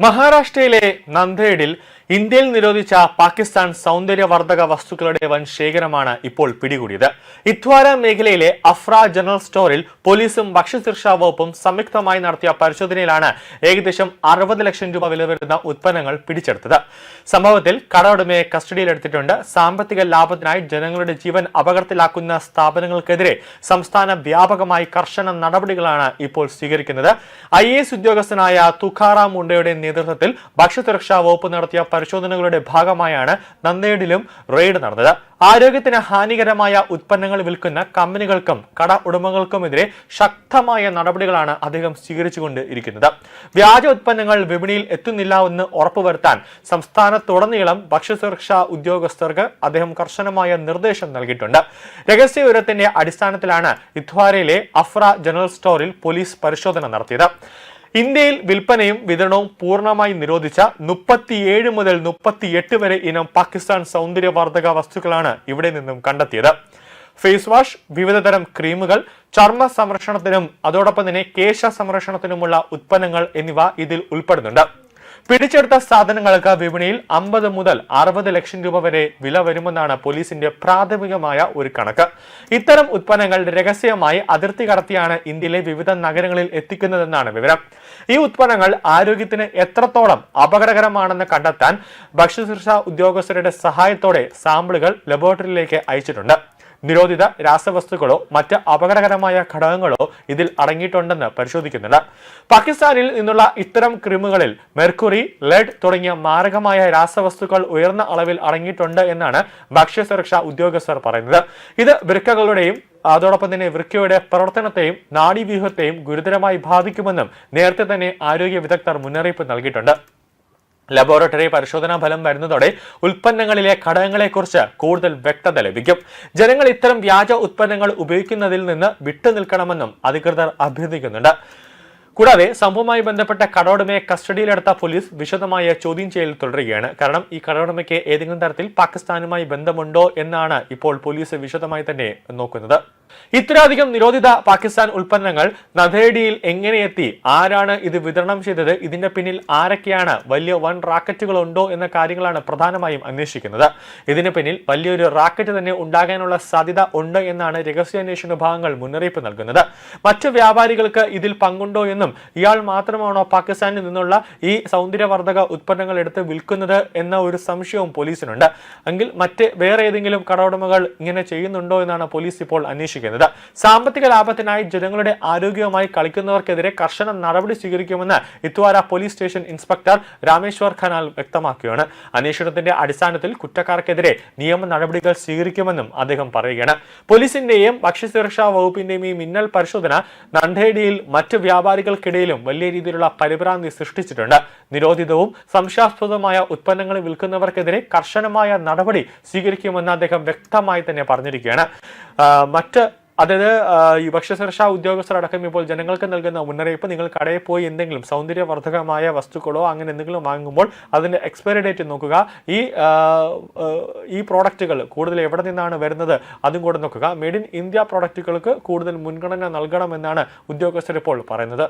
മഹാരാഷ്ട്രയിലെ നന്ദേഡിൽ ഇന്ത്യയിൽ നിരോധിച്ച പാകിസ്ഥാൻ സൗന്ദര്യവർദ്ധക വസ്തുക്കളുടെ വൻ ശേഖരമാണ് ഇപ്പോൾ പിടികൂടിയത്. ഇത്വാര മേഖലയിലെ അഫ്ര ജനറൽ സ്റ്റോറിൽ പോലീസും ഭക്ഷ്യസുരക്ഷാ വകുപ്പും സംയുക്തമായി നടത്തിയ പരിശോധനയിലാണ് ഏകദേശം 60 ലക്ഷം രൂപ വില വരുന്ന ഉത്പന്നങ്ങൾ പിടിച്ചെടുത്തത്. സംഭവത്തിൽ കട ഉടമയെ കസ്റ്റഡിയിലെടുത്തിട്ടുണ്ട്. സാമ്പത്തിക ലാഭത്തിനായി ജനങ്ങളുടെ ജീവൻ അപകടത്തിലാക്കുന്ന സ്ഥാപനങ്ങൾക്കെതിരെ സംസ്ഥാന വ്യാപകമായി കർശന നടപടികളാണ് ഇപ്പോൾ സ്വീകരിക്കുന്നത്. IAS ഉദ്യോഗസ്ഥനായ തുക്കാറാം മുണ്ടയുടെ നേതൃത്വത്തിൽ ഭക്ഷ്യസുരക്ഷാ വകുപ്പ് നടത്തിയ പരിശോധനകളുടെ ഭാഗമായാണ് നന്ദേഡിലും റെയ്ഡ് നടന്നത്. ആരോഗ്യത്തിന് ഹാനികരമായ ഉത്പന്നങ്ങൾ വിൽക്കുന്ന കമ്പനികൾക്കും കട ഉടമകൾക്കുമെതിരെ ശക്തമായ നടപടികളാണ് അദ്ദേഹം സ്വീകരിച്ചുകൊണ്ടിരിക്കുന്നത്. വ്യാജ ഉത്പന്നങ്ങൾ വിപണിയിൽ എത്തുന്നില്ല എന്ന് ഉറപ്പുവരുത്താൻ സംസ്ഥാനത്തുടനീളം ഭക്ഷ്യസുരക്ഷാ ഉദ്യോഗസ്ഥർക്ക് അദ്ദേഹം കർശനമായ നിർദ്ദേശം നൽകിയിട്ടുണ്ട്. രഹസ്യ വിവരത്തിന്റെ അടിസ്ഥാനത്തിലാണ് ഇത്വാരയിലെ അഫ്ര ജനറൽ സ്റ്റോറിൽ പോലീസ് പരിശോധന നടത്തിയത്. ഇന്ത്യയിൽ വിൽപ്പനയും വിതരണവും പൂർണ്ണമായി നിരോധിച്ച 37 മുതൽ 38 വരെ ഇനം പാകിസ്ഥാൻ സൗന്ദര്യവർദ്ധക വസ്തുക്കളാണ് ഇവിടെ നിന്നും കണ്ടെത്തിയത്. ഫേസ് വാഷ്, വിവിധതരം ക്രീമുകൾ, ചർമ്മ സംരക്ഷണത്തിനും അതോടൊപ്പം തന്നെ കേശ സംരക്ഷണത്തിനുമുള്ള ഉത്പന്നങ്ങൾ എന്നിവ ഇതിൽ ഉൾപ്പെടുന്നുണ്ട്. പിടിച്ചെടുത്ത സാധനങ്ങൾക്ക് വിപണിയിൽ 50 മുതൽ 60 ലക്ഷം രൂപ വരെ വില വരുമെന്നാണ് പോലീസിന്റെ പ്രാഥമികമായ ഒരു കണക്ക്. ഇത്തരം ഉത്പന്നങ്ങൾ രഹസ്യമായി അതിർത്തി കടത്തിയാണ് ഇന്ത്യയിലെ വിവിധ നഗരങ്ങളിൽ എത്തിക്കുന്നതെന്നാണ് വിവരം. ഈ ഉത്പന്നങ്ങൾ ആരോഗ്യത്തിന് എത്രത്തോളം അപകടകരമാണെന്ന് കണ്ടെത്താൻ ഭക്ഷ്യസുരക്ഷാ ഉദ്യോഗസ്ഥരുടെ സഹായത്തോടെ സാമ്പിളുകൾ ലബോറട്ടറിയിലേക്ക് അയച്ചിട്ടുണ്ട്. നിരോധിത രാസവസ്തുക്കളോ മറ്റ് അപകടകരമായ ഘടകങ്ങളോ ഇതിൽ അടങ്ങിയിട്ടുണ്ടെന്ന് പരിശോധിക്കുന്നുണ്ട്. പാകിസ്ഥാനിൽ നിന്നുള്ള ഇത്തരം ക്രീമുകളിൽ മെർക്കുറി, ലെഡ് തുടങ്ങിയ മാരകമായ രാസവസ്തുക്കൾ ഉയർന്ന അളവിൽ അടങ്ങിയിട്ടുണ്ട് എന്നാണ് ഭക്ഷ്യസുരക്ഷാ ഉദ്യോഗസ്ഥർ പറയുന്നത്. ഇത് വൃക്കകളുടെയും അതോടൊപ്പം തന്നെ വൃക്കയുടെ പ്രവർത്തനത്തെയും നാഡീവ്യൂഹത്തെയും ഗുരുതരമായി ബാധിക്കുമെന്നും നേരത്തെ തന്നെ ആരോഗ്യ വിദഗ്ധർ മുന്നറിയിപ്പ് നൽകിയിട്ടുണ്ട്. ലബോറട്ടറി പരിശോധനാ ഫലം വരുന്നതോടെ ഉൽപ്പന്നങ്ങളിലെ ഘടകങ്ങളെക്കുറിച്ച് കൂടുതൽ വ്യക്തത ലഭിക്കും. ജനങ്ങൾ ഇത്തരം വ്യാജ ഉത്പന്നങ്ങൾ ഉപയോഗിക്കുന്നതിൽ നിന്ന് വിട്ടുനിൽക്കണമെന്നും അധികൃതർ അഭ്യർത്ഥിക്കുന്നുണ്ട്. കൂടാതെ സംഭവവുമായി ബന്ധപ്പെട്ട കടയുടമയെ കസ്റ്റഡിയിലെടുത്ത പോലീസ് വിശദമായ ചോദ്യം ചെയ്യൽ തുടരുകയാണ്. കാരണം ഈ കടയുടമയ്ക്ക് ഏതെങ്കിലും തരത്തിൽ പാകിസ്ഥാനുമായി ബന്ധമുണ്ടോ എന്നാണ് ഇപ്പോൾ പോലീസ് വിശദമായി തന്നെ നോക്കുന്നത്. ഇത്രയധികം നിരോധിത പാകിസ്ഥാൻ ഉൽപ്പന്നങ്ങൾ നന്ദേഡിയിൽ എങ്ങനെ എത്തി, ആരാണ് ഇത് വിതരണം ചെയ്തത്, ഇതിന്റെ പിന്നിൽ ആരൊക്കെയാണ്, വലിയ വൻ റാക്കറ്റുകൾ ഉണ്ടോ എന്ന കാര്യങ്ങളാണ് പ്രധാനമായും അന്വേഷിക്കുന്നത്. ഇതിന് പിന്നിൽ വലിയൊരു റാക്കറ്റ് തന്നെ ഉണ്ടാകാനുള്ള സാധ്യത ഉണ്ട് എന്നാണ് രഹസ്യാന്വേഷണ വിഭാഗങ്ങൾ മുന്നറിയിപ്പ് നൽകുന്നത്. മറ്റു വ്യാപാരികൾക്ക് ഇതിൽ പങ്കുണ്ടോ എന്നും ഇയാൾ മാത്രമാണോ പാകിസ്ഥാനിൽ നിന്നുള്ള ഈ സൗന്ദര്യവർദ്ധക ഉത്പന്നങ്ങൾ എടുത്ത് വിൽക്കുന്നത് എന്ന ഒരു സംശയവും പോലീസിനുണ്ട്. എങ്കിൽ വേറെ ഏതെങ്കിലും കടയുടമകൾ ഇങ്ങനെ ചെയ്യുന്നുണ്ടോ എന്നാണ് പോലീസ് ഇപ്പോൾ അന്വേഷിക്കുന്നത്. സാമ്പത്തിക ലാഭത്തിനായി ജനങ്ങളുടെ ആരോഗ്യവുമായി കളിക്കുന്നവർക്കെതിരെ കർശന നടപടി സ്വീകരിക്കുമെന്ന് ഇത്വാര പോലീസ് സ്റ്റേഷൻ ഇൻസ്പെക്ടർ രാമേശ്വർ ഖനാൽ വ്യക്തമാക്കുകയാണ്. അന്വേഷണത്തിന്റെ അടിസ്ഥാനത്തിൽ കുറ്റക്കാർക്കെതിരെ നിയമ നടപടികൾ സ്വീകരിക്കുമെന്നും അദ്ദേഹം പറയുകയാണ്. പോലീസിന്റെയും ഭക്ഷ്യസുരക്ഷാ വകുപ്പിന്റെയും ഈ മിന്നൽ പരിശോധന നന്ദേഡിയിൽ മറ്റ് വ്യാപാരികൾക്കിടയിലും വലിയ രീതിയിലുള്ള പരിഭ്രാന്തി സൃഷ്ടിച്ചിട്ടുണ്ട്. നിരോധിതവും സംശയാസ്പദമായ ഉത്പന്നങ്ങൾ വിൽക്കുന്നവർക്കെതിരെ കർശനമായ നടപടി സ്വീകരിക്കുമെന്ന് അദ്ദേഹം വ്യക്തമായി തന്നെ പറഞ്ഞിരിക്കുകയാണ്. അതായത് ഈ ഭക്ഷ്യസുരക്ഷാ ഉദ്യോഗസ്ഥരടക്കം ഇപ്പോൾ ജനങ്ങൾക്ക് നൽകുന്ന മുന്നറിയിപ്പ്, നിങ്ങൾ കടയിൽ പോയി എന്തെങ്കിലും സൗന്ദര്യവർദ്ധകമായ വസ്തുക്കളോ അങ്ങനെ എന്തെങ്കിലും വാങ്ങുമ്പോൾ അതിന്റെ എക്സ്പയറി ഡേറ്റ് നോക്കുക. ഈ പ്രോഡക്റ്റുകൾ കൂടുതൽ എവിടെ നിന്നാണ് വരുന്നത് അതും കൂടെ നോക്കുക. മെയ്ഡ് ഇൻ ഇന്ത്യ പ്രോഡക്റ്റുകൾക്ക് കൂടുതൽ മുൻഗണന നൽകണമെന്നാണ് ഉദ്യോഗസ്ഥർ ഇപ്പോൾ പറയുന്നത്.